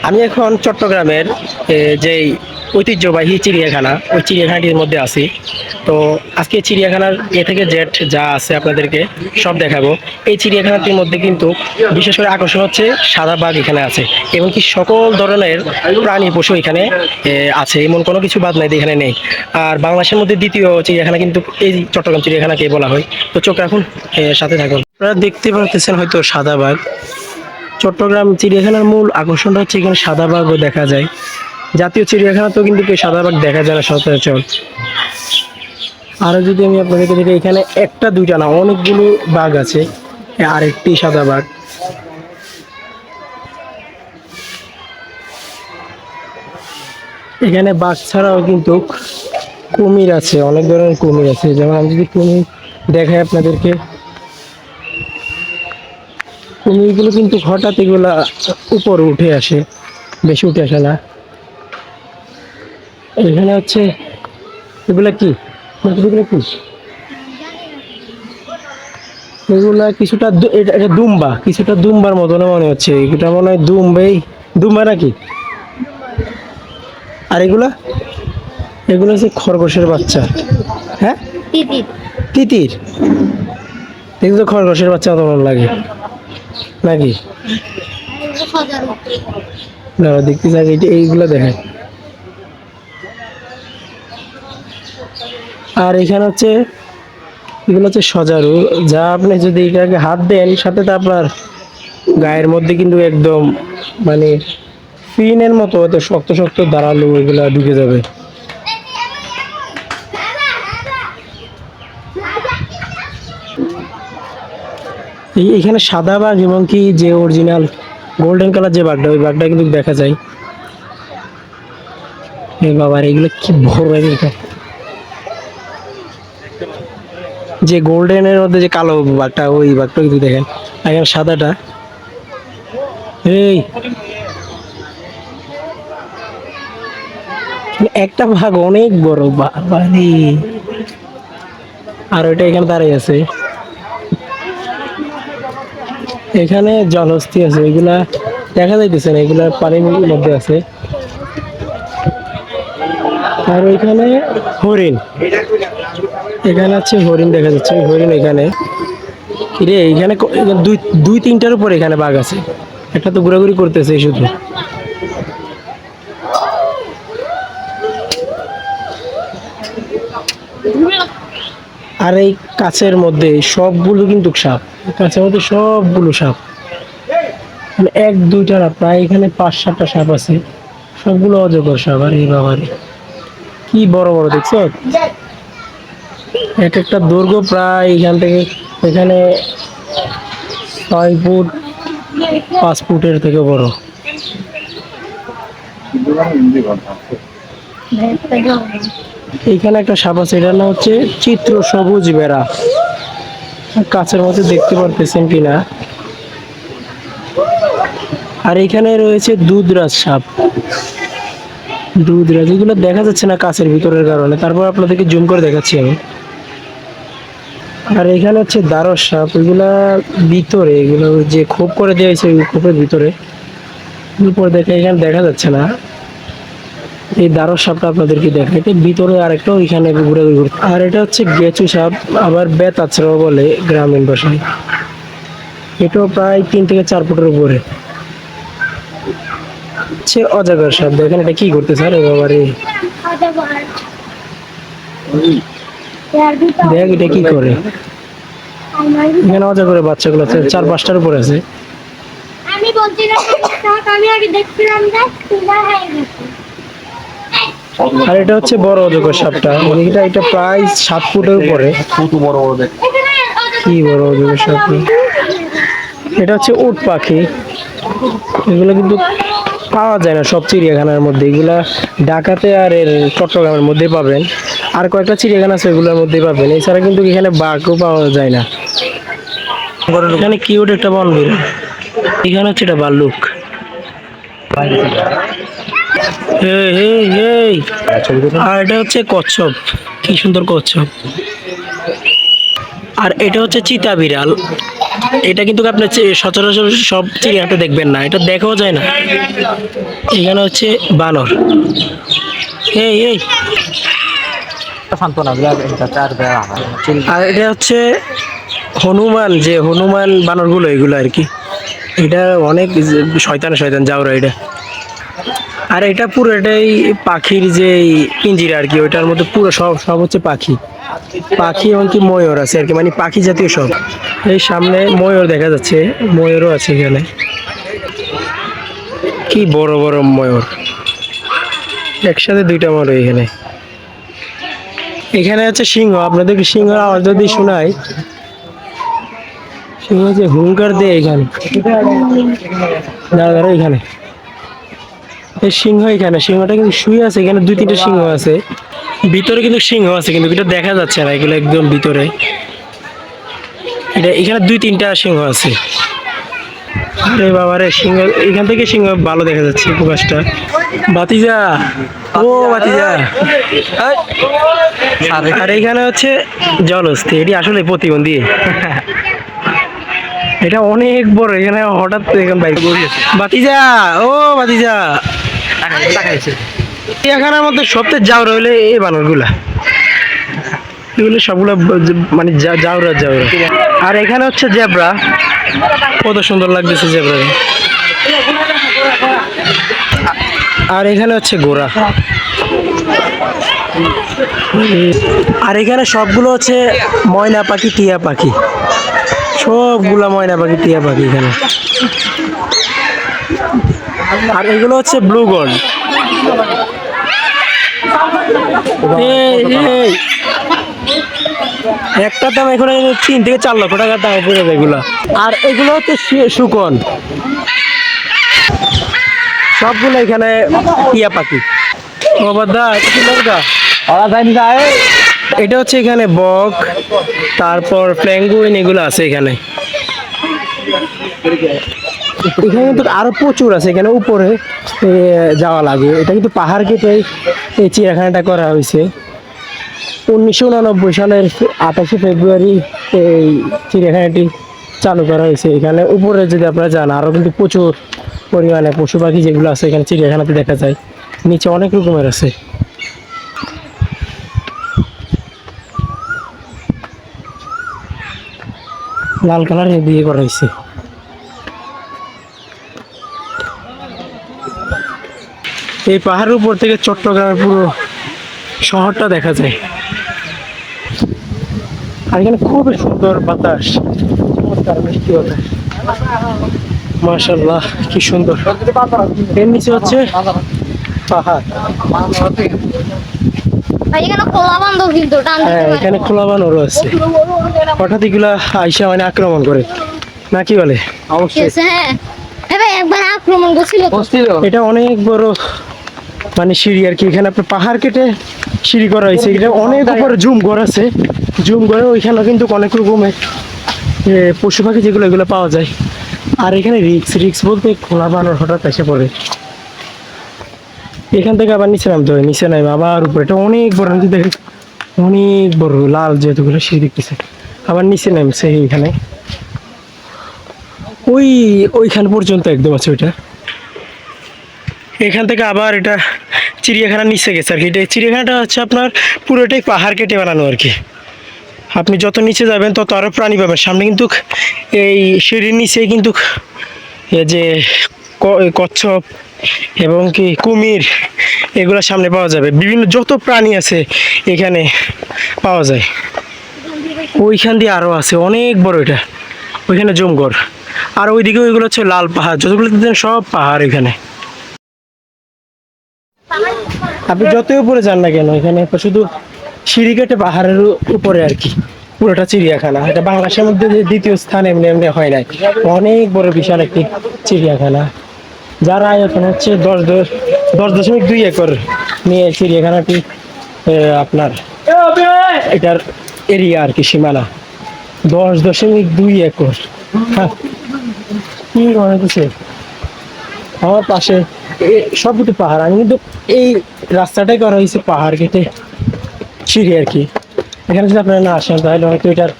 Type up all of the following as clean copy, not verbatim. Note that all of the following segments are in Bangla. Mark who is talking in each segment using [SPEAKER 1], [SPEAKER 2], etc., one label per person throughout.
[SPEAKER 1] আমি এখন চট্টগ্রামের যেই ঐতিহ্যবাহী চিড়িয়াখানা, ওই চিড়িয়াখানাটির মধ্যে আছি। তো আজকে চিড়িয়াখানার এ থেকে জেড যা আছে আপনাদেরকে সব দেখাবো। এই চিড়িয়াখানাটির মধ্যে কিন্তু বিশেষ করে আকর্ষণ হচ্ছে সাদা বাঘ এখানে আছে, এবং কি সকল ধরনের প্রাণী পশু এখানে আছে, এমন কোনো কিছু বাদ নাই এখানে নেই। আর বাংলাদেশের মধ্যে দ্বিতীয় চিড়িয়াখানা কিন্তু এই চট্টগ্রাম চিড়িয়াখানাকে বলা হয়। তো চোখ রাখুন, সাথে থাকুন। আপনারা দেখতে পাচ্ছেন হয়তো সাদা বাঘ। চট্টগ্রাম চিড়িয়াখানার মূল আকর্ষণটা হচ্ছে এখানে সাদা বাঘও দেখা যায়। জাতীয় চিড়িয়াখানাতেও কিন্তু এই সাদা বাঘ দেখা যায় না সচরাচর। আরো যদি আমি আপনাদেরকে দেখি, এখানে একটা দুইটা না, অনেকগুলো বাঘ আছে। আরেকটি সাদা বাঘ। এখানে বাঘ ছাড়াও কিন্তু কুমির আছে, অনেক ধরনের কুমির আছে। যেমন আমি যদি কুমির দেখাই আপনাদেরকে, কুমিরগুলো কিন্তু হঠাৎ এগুলা উপরে উঠে আসে, বেশি উঠে আসে না। এখানে হচ্ছে এগুলা কি, এগুলা কি, এগুলা কিছুটা এটা এটা দুম্বা, কিছুটা দুম্বার মতন মনে হচ্ছে। এটা মনে হয় দুম্বাই, দুম্বা নাকি? আর এগুলা, এগুলো হচ্ছে খরগোশের বাচ্চা। হ্যাঁ, তিতির। তিতির, এগুলো তো খরগোশের বাচ্চা মতো লাগে নাকি? না, দেখতে চাই এইগুলা দেখেন। আর এখানে হচ্ছে এগুলো হচ্ছে সজারু, যা আপনি যদি এটাকে হাত দেন সাথে, তো আপনার গায়ের মধ্যে কিন্তু একদম মানে ফিনের মতো এত শক্ত শক্ত দাঁড়ালো এগুলা ঢুকে যাবে। এখানে সাদা বাঘ এবং কি যে অরিজিনাল গোল্ডেন কালার যে বাঘটা, ওই বাঘটা কিন্তু দেখা যায়। এ বাবা, এগুলো কি বড় এটা! যে গোল্ডেনের মধ্যে যে কালো বাঘটা, ওই বাঘটা কিন্তু দেখেন। এখানে সাদাটা, এই একটা বাঘ অনেক বড় বাড়ি। আর ওইটা এখানে দাঁড়িয়ে আছে। এখানে জলহস্তি আছে, এগুলা দেখা যাইতেছে না, এগুলা পানির মধ্যে আছে। আর ওইখানে হরিণ, এখানে আছে হরিণ দেখা যাচ্ছে, হরিণ এখানে। রে এখানে দুই দুই তিনটার উপর এখানে বাঘ আছে, একটা তো ঘোরাঘুরি করতেছে শুধু। আর এই কাছের মধ্যে সবগুলো কিন্তু সাপ, কাছের মধ্যে সবগুলো সাপ, মানে এক দুইটা না, প্রায় এখানে 5-7টা সাপ আছে। সবগুলো অজগর সাপ। আর এই বাবারে কি বড় বড়, দেখছো? এক একটা দৈর্ঘ্য প্রায় এখান থেকে এখানে 6 ফুট 5 ফুটের থেকে বড়। এইখানে একটা সাপ আছে, এটার নাম হচ্ছে চিত্র সবুজ বেড়া। কাছের মধ্যে দেখতে পারতেছেন কিনা। আর এখানে রয়েছে দুধরাজ সাপ, দুধরাজ, এগুলো দেখা যাচ্ছে না কাছের ভিতরের কারণে, তারপর আপনাদেরকে জুম করে দেখাচ্ছি আমি। আর এখানে হচ্ছে দ্বারস সাপ, এগুলা ভিতরে, এগুলো যে খোপ করে দেওয়া হয়েছে, ওই খোপের ভিতরে উপর দেখে এখানে দেখা যাচ্ছে না। এই দ্বারস সাপটা আপনাদেরকে দেখা, এটা ভিতরে, আর একটা ওইখানে ঘুরে ঘুরে। আর এটা হচ্ছে গেচু সাপ, আবার বেতাছড়া বলে গ্রামীণ ভাষায়। এটাও প্রায় 3 থেকে 4 ফুটের উপরে। হচ্ছে অজগর সাপ, দেখেন এটা কি করতেছে। আরে বাবা রে, দেখ এটা কি করে। এখানে অজগরের বাচ্চাগুলো আছে, 4-5টার উপরে আছে। আমি বলছিলাম আমি আগে দেখছিলাম, আর এটা হচ্ছে বড় অজগর সাপটা, এটা এটা প্রায় 7 ফুটের উপরে। কত বড় বড় দেখ, কি বড় অজগর সাপ! এটা হচ্ছে উট পাখি, এগুলো কিন্তু পাওয়া যায় না সব চিড়িয়াখানার মধ্যে। এগুলা ঢাকাতে আর এর চট্টগ্রামের মধ্যে পাবেন, আর কয়েকটা চিড়িয়াখানা আছে ওগুলোর মধ্যে পাবেন। এছাড়া কিন্তু এখানে বাঘও পাওয়া যায় না। এখানে কিউট একটা বনবির, এখানে হচ্ছে এটা ভাল্লুক। আর এটা হচ্ছে কচ্ছপ, কি সুন্দর কচ্ছপ। আর এটা হচ্ছে চিতা বিড়াল। এটা কিন্তু আপনি সচরাচর সব চিড়িয়াখানাতে দেখবেন না, এটা দেখাও যায় না। এখানে হচ্ছে বানর। এই এই আর এটা হচ্ছে হনুমান, যে হনুমান বানরগুলো এগুলো আর কি। এটা অনেক শয়তান শয়তান যাওরা এটা। আর এটা পুরোটাই পাখির যে পিঞ্জিরা আর কি, ওইটার মধ্যে পুরো সব সব হচ্ছে পাখি। পাখি এমনকি ময়ূর আছে আর কি, মানে পাখি জাতীয় সব। এই সামনে ময়ূর দেখা যাচ্ছে, ময়ূরও আছে এখানে। কি বড় বড় ময়ূর, একসাথে দুইটা ময়ূর এখানে। এখানে আছে সিংহ, আপনাদেরকে সিংহ আওয়াজ যদি শোনাই, সিংহ যে হুঙ্কার দেয় এখানে। দাঁড়া এখানে এই সিংহ, এখানে সিংহটা কিন্তু শুয়ে আছে, এখানে দুই তিনটা সিংহ আছে। ভিতরে কিন্তু সিংহ আছে, কিন্তু এটা দেখা যাচ্ছে না, এগুলো একদম ভিতরে। এটা এখানে দুই তিনটা সিংহ আছে। আরে বাবা রে, সিংহ এখান থেকে সিংহ ভালো দেখা যাচ্ছে প্রকাশটা। বাতিজা, ও বাতিজা। আর এখানে হচ্ছে জলহস্তী, এটি আসলে প্রতিবন্ধী। এটা অনেক বড়, এখানে হঠাৎ এখানে বাইক বাতিজা, ও বাতিজা। চিড়িয়াখানার মধ্যে সবচেয়ে যাওরা হইলে এই বানরগুলা, এগুলো সবগুলো মানে যাওরা যাওরা। আর এখানে হচ্ছে জেব্রা, কত সুন্দর লাগতেছে জেব্রা। আর এখানে হচ্ছে ঘোড়া। আর এখানে সবগুলো হচ্ছে ময়না পাখি, টিয়া পাখি, সবগুলা ময়না পাখি টিয়া পাখি এখানে। আর এগুলো হচ্ছে ব্লু গোল্ড। একটা দাম এখন 3 থেকে 4 লক্ষ টাকার দাম পড়ে যায় এগুলো। আর এগুলো হচ্ছে শুকন, সবগুলো এখানে টিয়া পাখি। এটা হচ্ছে এখানে বক, তারপর প্যাঙ্গুইন, এগুলো আছে এখানে। এখানে কিন্তু আরো প্রচুর আছে, এখানে উপরে যাওয়া লাগে। এটা কিন্তু পাহাড় কেটে এই চিড়িয়াখানাটা করা হয়েছে। 1989 সালের 28শে ফেব্রুয়ারি এই চিড়িয়াখানাটি চালু করা হয়েছে। এখানে উপরে যদি আপনারা যান, আরো কিন্তু প্রচুর পরিমাণে পশু পাখি যেগুলো আছে এখানে চিড়িয়াখানাতে দেখা যায়। নিচে অনেক রকমের আছে। লাল কালার দিয়ে করা হয়েছে। এই পাহাড়ের উপর থেকে চট্টগ্রামের পুরো শহরটা দেখা যায়। আর এখানে খুবই সুন্দর বাতাস, চমৎকার মিষ্টি বাতাস। মাশাআল্লাহ, কি সুন্দর। এর নিচে হচ্ছে পাহাড়। হ্যাঁ, এখানে খোলা বানরও আছে। হঠাৎ এগুলা আইসা মানে আক্রমণ করে, না কি বলে? এটা অনেক বড় মানে সিঁড়ি আর কি। এখানে আপনার পাহাড় কেটে সিঁড়ি করা হয়েছে। এটা অনেক উপরে জুম ঘর আছে, জুম ঘরে ওইখানে কিন্তু অনেক রকমের পশু পাখি যেগুলো এগুলো পাওয়া যায়। আর এখানে রিক্স বলতে খোলা বানর হঠাৎ এসে পড়ে। এখান থেকে আবার নিচে নামতে হয়, নিচে নামে আবার উপরে। এটা অনেক বড়, দেখে অনেক বড় লাল যেহেতুগুলো সিঁড়ি দেখতেছে। আবার নিচে নামছে এইখানে, ওইখান পর্যন্ত একদম আছে ওইটা। এখান থেকে আবার এটা চিড়িয়াখানার নিচে গেছে আর কি। এটা চিড়িয়াখানাটা হচ্ছে আপনার পুরোটাই পাহাড় কেটে বানানো আর কি। আপনি যত নিচে যাবেন তত আরও প্রাণী পাবেন। সামনে কিন্তু এই সিঁড়ির নিচেই কিন্তু যে কচ্ছপ এবং কি কুমির, এগুলো সামনে পাওয়া যাবে। বিভিন্ন যত প্রাণী আছে এখানে পাওয়া যায়। ওইখান দিয়ে আরও আছে অনেক বড়, এটা ওইখানে জমঘর। আর ওইদিকে ওইগুলো হচ্ছে লাল পাহাড়, যতগুলো সব পাহাড় এখানে। আপনি যতই উপরে যান না কেন, এখানে শুধু সিঁড়ি কেটে পাহাড়ের উপরে আর কি পুরোটা চিড়িয়াখানা। এটা বাংলাদেশের মধ্যে যে দ্বিতীয় স্থান এমনি এমনি হয় নাই, অনেক বড় বিশাল একটি চিড়িয়াখানা, যার আয়তন হচ্ছে 10.2 একর নিয়ে চিড়িয়াখানাটি আপনার এটার এরিয়া আর কি, সীমানা 10.2 একর। হ্যাঁ, কি মনে হচ্ছে আমার পাশে সব কিছু পাহাড়। আমি কিন্তু এই রাস্তাটাই করা হয়েছে পাহাড় কেটে সিঁড়ি আর কি। এখানে যদি আপনারা না আসেন তাহলে হয়তো এটার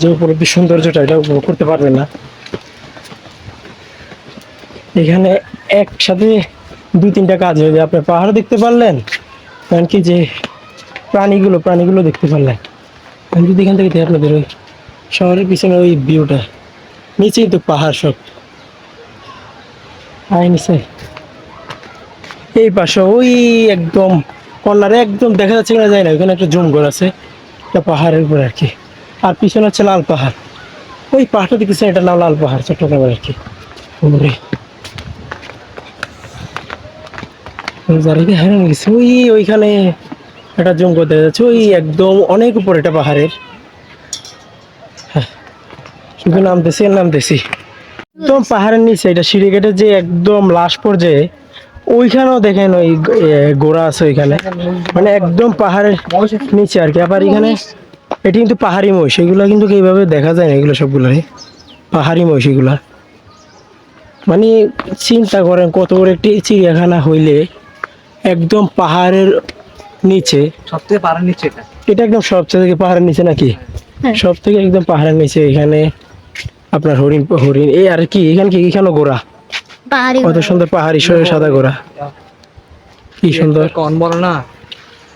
[SPEAKER 1] যে উপলব্ধি সৌন্দর্যটা এটা উপভোগ করতে পারবেন না। এখানে একসাথে দুই তিনটা কাজ হয়ে যায়। আপনি পাহাড় দেখতে পারলেন, এমনকি যে প্রাণীগুলো দেখতে পারলেন। আমি যদি এখান থেকে দেখি আপনাদের ওই শহরের পিছনে ওই ভিউটা, নিচেই তো পাহাড় সব। নিচে এই পাশে ওই একদম কর্নারে একদম দেখা যাচ্ছে কিনা যায় না, ওখানে একটা জুম ঘর আছে, একটা পাহাড়ের উপরে আর কি। আর পিছনে হচ্ছে লাল পাহাড়, ওই পাহাড়টা দেখতেছেন, এটা নাম লাল পাহাড়, চট্টগ্রামের আর কি। জায়গায় হারানো গেছে, ওইখানে একটা জুম ঘর দেখা যাচ্ছে, ওই একদম অনেক উপরে একটা পাহাড়ের। শুধু নামতেছি একদম পাহাড়ের নিচে, এটা সিঁড়ি কেটে যে একদম লাস্ট পর্যায়ে ওইখানেও দেখেন ওই গোড়া আছে ওইখানে, মানে একদম পাহাড়ের নিচে আর কি। আবার এখানে এটি কিন্তু পাহাড়ি মহিষ, এগুলো কিন্তু এইভাবে দেখা যায় না, এগুলো সবগুলোই পাহাড়ি মহিষ এগুলা। মানে চিন্তা করেন কত বড় একটি চিড়িয়াখানা হইলে একদম পাহাড়ের নিচে,
[SPEAKER 2] সবথেকে পাহাড়ের নিচে
[SPEAKER 1] এটা একদম সবচেয়ে পাহাড়ের নিচে নাকি? সব থেকে একদম পাহাড়ের নিচে। এখানে আপনার হরিণ এই আর কি, এখানেও গোড়া, কত সুন্দর পাহাড়ি সাদা গোড়া, কি সুন্দর।
[SPEAKER 2] কন বড় না,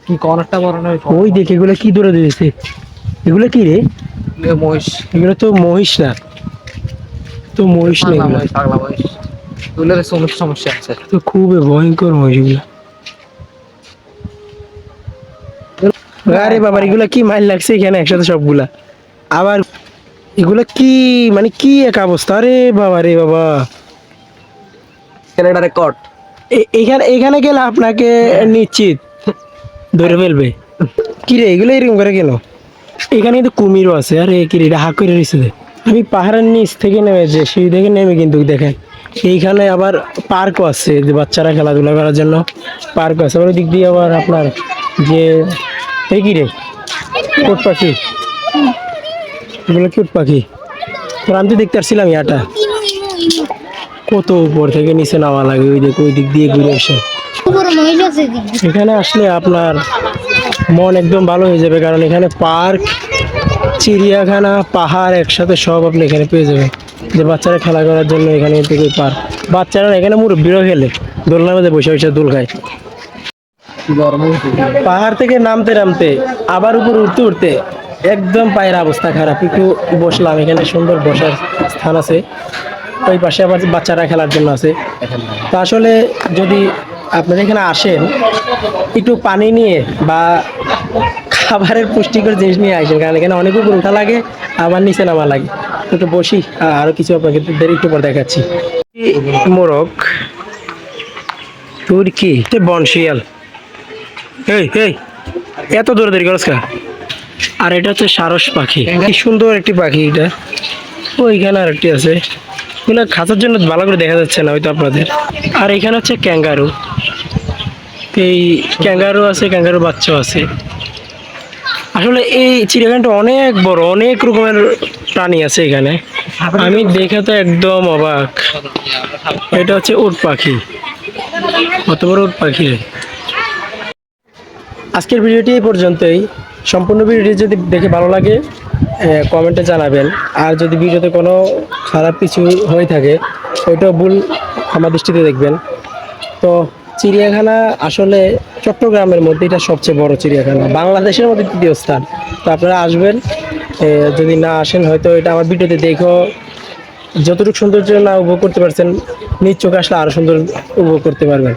[SPEAKER 2] কি কর্নারটা বড় না,
[SPEAKER 1] ওই দেখে এগুলো কি দৌড়ে দিয়েছে, এগুলো কি রে?
[SPEAKER 2] মহিষ।
[SPEAKER 1] এগুলো তো মহিষ না, তো মহিষ নেই এগুলো,
[SPEAKER 2] পাগলা মহিষ, এগুলোর সমস্যা আছে
[SPEAKER 1] তো খুবই ভয়ঙ্কর মহিষ এগুলো। আরে বাবা, এগুলা কি মাইল লাগছে এখানে একসাথে সবগুলা, আবার এগুলা কি মানে কি এক অবস্থা। আরে বাবা রে বাবা,
[SPEAKER 2] এটা রেকর্ড।
[SPEAKER 1] এখানে গেলে আপনাকে নিশ্চিত ধরে ফেলবে। কি রে এগুলো এরকম করে কেন? এখানে কিন্তু কুমিরও আছে। আরে কি রে, এটা হাঁক করে রয়েছে। আমি পাহাড়ের নিচ থেকে নেমেছে, সিঁড়ি থেকে নেমে কিন্তু দেখেন এইখানে আবার পার্কও আছে, যে বাচ্চারা খেলাধুলা করার জন্য পার্ক আছে। আবার ওই দিক দিয়ে আবার আপনার যে এই কি রে, উট পাখি, এগুলো কি উট পাখি? আমি তো দেখতে পারছিলাম ইয়াটা, কত উপর থেকে নিচে নামা লাগে, ওই দিক দিয়ে ঘুরে এসে। এখানে আসলে আপনার মন একদম ভালো হয়ে যাবে, কারণ এখানে পার্ক, চিড়িয়াখানা, পাহাড় একসাথে সব আপনি এখানে পেয়ে যাবেন। যে বাচ্চারা খেলা করার জন্য এখানে থেকে পার্ক, বাচ্চারা এখানে মুরব্বিরও খেলে, দোলনার মধ্যে বসে বসে দোল খায়। পাহাড় থেকে নামতে আবার উপর উঠতে একদম পায়ের অবস্থা খারাপ। একটু বসলাম, এখানে সুন্দর বসার স্থান আছে, ওই পাশে আবার বাচ্চারা খেলার জন্য আছে। তো আসলে যদি আপনারা এখানে আসেন, একটু পানি নিয়ে বা খাবারের পুষ্টিকর জিনিস নিয়ে আসেন, কারণ এখানে অনেক উপর উঠা লাগে, আবার নিচে নামা লাগে। একটু বসি, আরো কিছু আপনাকে একটু পর দেখাচ্ছি। মোরগ, তুর্কি, বনশিয়াল, এই এত দৌড়াদৌড়ি করছ কা? আর এটা হচ্ছে সারস পাখি, কি সুন্দর একটি পাখি এটা। ওইখানে আর একটি আছে, এগুলো খাঁচার জন্য ভালো করে দেখা যাচ্ছে না হয়তো আপনাদের। আর এখানে হচ্ছে ক্যাঙ্গারু, এই ক্যাঙ্গারু আছে, ক্যাঙ্গারু বাচ্চাও আছে। আসলে এই চিড়িয়াখানাটা অনেক বড়, অনেক রকমের প্রাণী আছে এখানে, আমি দেখে তো একদম অবাক। এটা হচ্ছে উট পাখি, কত বড় উট পাখি। আজকের ভিডিওটি এই পর্যন্তই। সম্পূর্ণ ভিডিওটি যদি দেখে ভালো লাগে কমেন্টে জানাবেন, আর যদি ভিডিওতে কোনো খারাপ কিছু হয়ে থাকে ওইটাও ভুল আমার দৃষ্টিতে দেখবেন। তো চিড়িয়াখানা আসলে চট্টগ্রামের মধ্যে এটা সবচেয়ে বড় চিড়িয়াখানা, বাংলাদেশের মধ্যে তৃতীয় স্থান। তো আপনারা আসবেন, যদি না আসেন হয়তো এটা আমার ভিডিওতে দেখো যতটুকু সৌন্দর্য না উপভোগ করতে পারছেন, নিজ চোখে আসলে আরও সুন্দর উপভোগ করতে পারবেন।